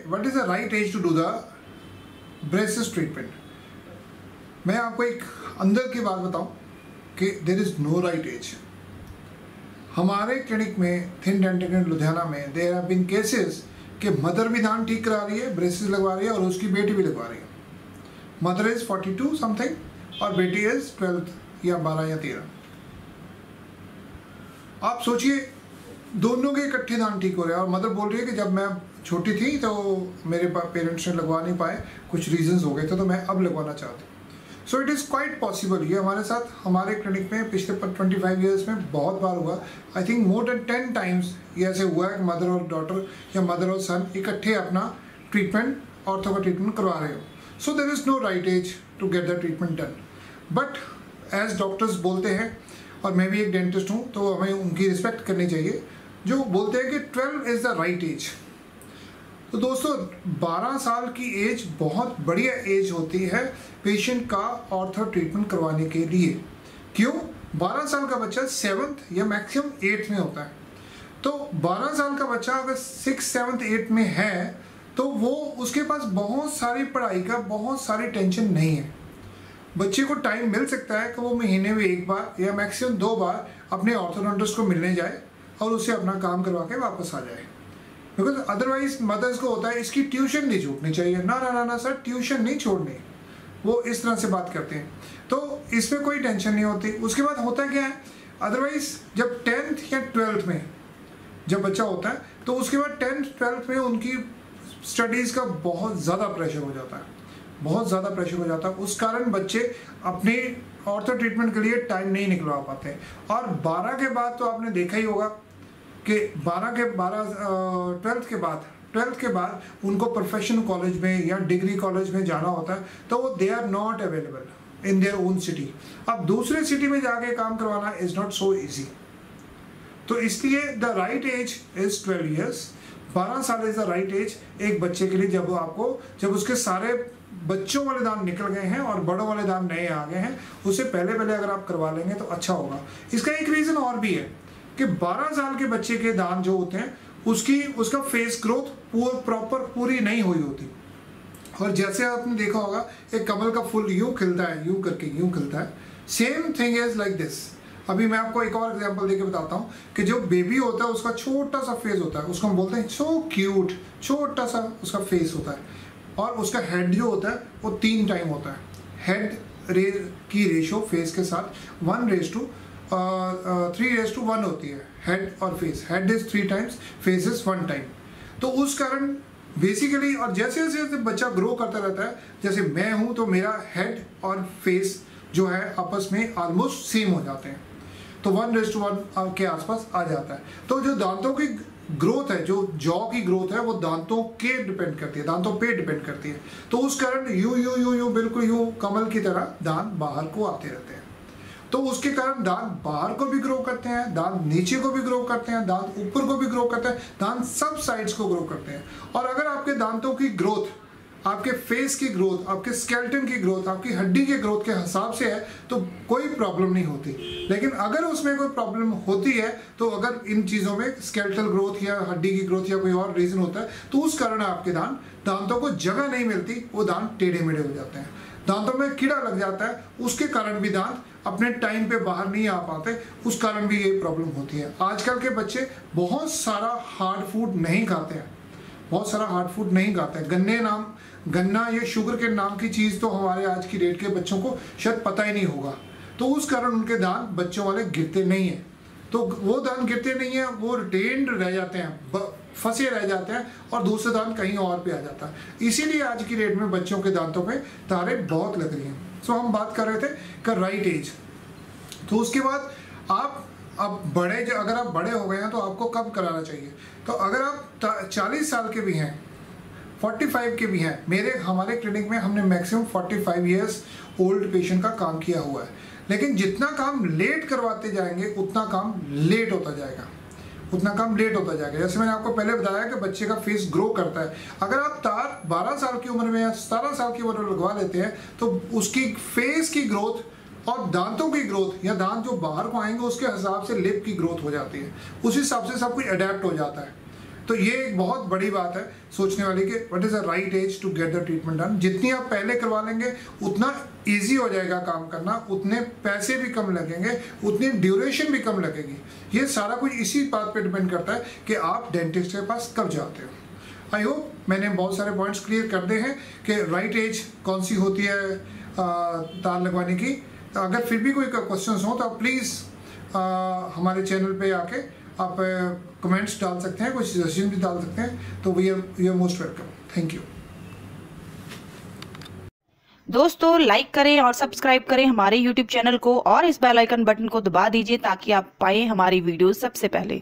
What is the right age to do the braces treatment. मैं आपको एक अंदर की बात बताऊं कि there is no right age. हमारे क्लिनिक में थिन डेंटल क्लिनिक लुधियाना में देयर हैव बीन केसेस कि मदर भी दांत ठीक करा रही है, ब्रेसेस लगवा रही है और उसकी बेटी भी लगवा रही है। मदर इज़ 42 समथिंग और बेटी इज़ 12 या 12 या 13। आप सोचिए दोनों के इकट्ठे दांत ठीक हो रहे हैं और मदर बोल रही है कि जब मैं छोटी थी तो मेरे पेरेंट्स ने लगवा नहीं पाए, कुछ रीजंस हो गए थे तो मैं अब लगवाना चाहती हूँ। So it is quite possible. ये हमारे साथ हमारे क्लिनिक में पिछले 25 ईयर्स में बहुत बार हुआ। I think more than 10 times ये ऐसे हुआ है कि मदर और डॉटर या मदर और सन इकट्ठे अपना ट्रीटमेंट, ऑर्थो का ट्रीटमेंट करवा रहे हो। So there is no right age to get the treatment done. But as doctors बोलते हैं, और मैं भी एक डेंटिस्ट हूँ तो हमें उनकी रिस्पेक्ट करनी चाहिए, जो बोलते हैं कि 12 इज़ द राइट एज। तो दोस्तों 12 साल की एज बहुत बढ़िया एज होती है पेशेंट का ऑर्थो ट्रीटमेंट करवाने के लिए। क्यों? 12 साल का बच्चा 7th या मैक्सिमम 8th में होता है। तो 12 साल का बच्चा अगर 6th 7th 8th में है तो वो उसके पास बहुत सारी पढ़ाई का बहुत सारी टेंशन नहीं है। बच्चे को टाइम मिल सकता है कि वो महीने में एक बार या मैक्सिमम 2 बार अपने ऑर्थोडोंटिस्ट को मिलने जाए और उससे अपना काम करवा के वापस आ जाए। बिकॉज अदरवाइज मदर्स को होता है इसकी ट्यूशन नहीं छूटनी चाहिए। ना ना ना ना सर, ट्यूशन नहीं छोड़नी। वो इस तरह से बात करते हैं तो इसमें कोई टेंशन नहीं होती। उसके बाद होता क्या है, अदरवाइज जब 10th या 12th में जब बच्चा होता है तो उसके बाद 10th 12th में उनकी स्टडीज़ का बहुत ज़्यादा प्रेशर हो जाता है, बहुत ज़्यादा प्रेशर हो जाता है। उस कारण बच्चे अपने ऑर्थो ट्रीटमेंट के लिए टाइम नहीं निकलवा पाते। और 12 के बाद तो आपने देखा ही होगा कि 12th के बाद उनको प्रोफेशनल कॉलेज में या डिग्री कॉलेज में जाना होता है तो वो they are not available in their own city. अब दूसरे सिटी में जाके काम करवाना इज़ नॉट सो ईजी। तो इसलिए the right age is 12 years. 12 साल इज़ द राइट एज एक बच्चे के लिए, जब उसके सारे बच्चों वाले दांत निकल गए हैं और बड़ों वाले दांत नए आ गए हैं, उससे पहले अगर आप करवा लेंगे तो अच्छा होगा। इसका एक रीज़न और भी है कि 12 साल के बच्चे के दांत जो होते हैं उसका फेस ग्रोथ पूरी नहीं हुई होती। और जैसे आपने देखा होगा एक कमल का फूल यूँ खिलता है, यूँ करके यूँ खिलता है। Same thing is like this. अभी मैं आपको एक और एग्जांपल देके बताता हूँ कि जो बेबी होता है उसका छोटा सा फेस होता है, उसको हम बोलते हैं सो क्यूट, छोटा सा उसका फेस होता है। और उसका हेड जो होता है वो 3 टाइम होता है। हेड की रेशो फेस के साथ 3:1 होती है, हेड और face. Head is 3 times, face is 1 time. तो उस कारण बेसिकली, और जैसे जैसे बच्चा ग्रो करता रहता है, जैसे मैं हूँ तो मेरा हेड और फेस जो है आपस में ऑलमोस्ट सेम हो जाते हैं, तो 1:1 के आसपास आ जाता है। तो जो दांतों की ग्रोथ है, जो जॉ की ग्रोथ है, वो दांतों के डिपेंड करती है, दांतों पे डिपेंड करती है। तो उस कारण यूं बिल्कुल यूं कमल की तरह दांत बाहर को आते रहते हैं। तो उसके कारण दांत बाहर को भी ग्रो करते हैं, दांत नीचे को भी ग्रो करते हैं, दांत ऊपर को भी ग्रो करते हैं, दांत सब साइड्स को ग्रो करते हैं। और अगर आपके दांतों की ग्रोथ, आपके फेस की ग्रोथ, आपके स्केलेटन की ग्रोथ, आपकी हड्डी के ग्रोथ के हिसाब से है तो कोई प्रॉब्लम नहीं होती। लेकिन अगर उसमें कोई प्रॉब्लम होती है तो अगर इन चीज़ों में स्केलेटल ग्रोथ या हड्डी की ग्रोथ या कोई और रीज़न होता है तो उस कारण आपके दांतों को जगह नहीं मिलती, वो दांत टेढ़े मेढ़े हो जाते हैं, दांतों में कीड़ा लग जाता है, उसके कारण भी दांत अपने टाइम पे बाहर नहीं आ पाते, उस कारण भी ये प्रॉब्लम होती है। आजकल के बच्चे बहुत सारा हार्ड फूड नहीं खाते हैं, बहुत सारा हार्ड फूड नहीं खाते हैं। गन्ना या शुगर के नाम की चीज़ तो हमारे आज की डेट के बच्चों को शायद पता ही नहीं होगा। तो उस कारण उनके दांत बच्चों वाले गिरते नहीं हैं। तो वो दांत गिरते नहीं हैं, वो रिटेन्ड रह जाते हैं, फंसे रह जाते हैं और दूसरे दांत कहीं और पे आ जाता है। इसीलिए आज की डेट में बच्चों के दांतों पे तारे बहुत लग रही हैं। सो हम बात कर रहे थे कि राइट एज। तो उसके बाद अगर आप बड़े हो गए हैं तो आपको कब कराना चाहिए? तो अगर आप 40 साल के भी हैं, 45 के भी हैं, हमारे क्लिनिक में हमने मैक्सिमम 45 ईयर्स ओल्ड पेशेंट का काम किया हुआ है। लेकिन जितना काम लेट करवाते जाएंगे उतना काम लेट होता जाएगा, जैसे मैंने आपको पहले बताया कि बच्चे का फेस ग्रो करता है। अगर आप तार 12 साल की उम्र में या 17 साल की उम्र में लगवा लेते हैं तो उसकी फेस की ग्रोथ और दांतों की ग्रोथ या दांत जो बाहर को आएंगे उसके हिसाब से लिप की ग्रोथ हो जाती है, उस हिसाब से सब कुछ अडेप्ट हो जाता है। तो ये एक बहुत बड़ी बात है सोचने वाली कि what is the right age to get the treatment done. जितनी आप पहले करवा लेंगे उतना ईजी हो जाएगा काम करना, उतने पैसे भी कम लगेंगे, उतनी ड्यूरेशन भी कम लगेगी। ये सारा कुछ इसी बात पे डिपेंड करता है कि आप डेंटिस्ट के पास कब जाते हो। आई होप मैंने बहुत सारे पॉइंट्स क्लियर कर दिए हैं कि राइट एज कौन सी होती है दांत लगवाने की। अगर फिर भी कोई क्वेश्चंस हो तो आप प्लीज़ हमारे चैनल पे आके आप कमेंट्स डाल सकते हैं, कुछ सजेशन भी डाल सकते हैं। तो we are most welcome. Thank you. दोस्तों लाइक करें और सब्सक्राइब करें हमारे YouTube चैनल को और इस बेल आइकन बटन को दबा दीजिए ताकि आप पाएं हमारी वीडियो सबसे पहले।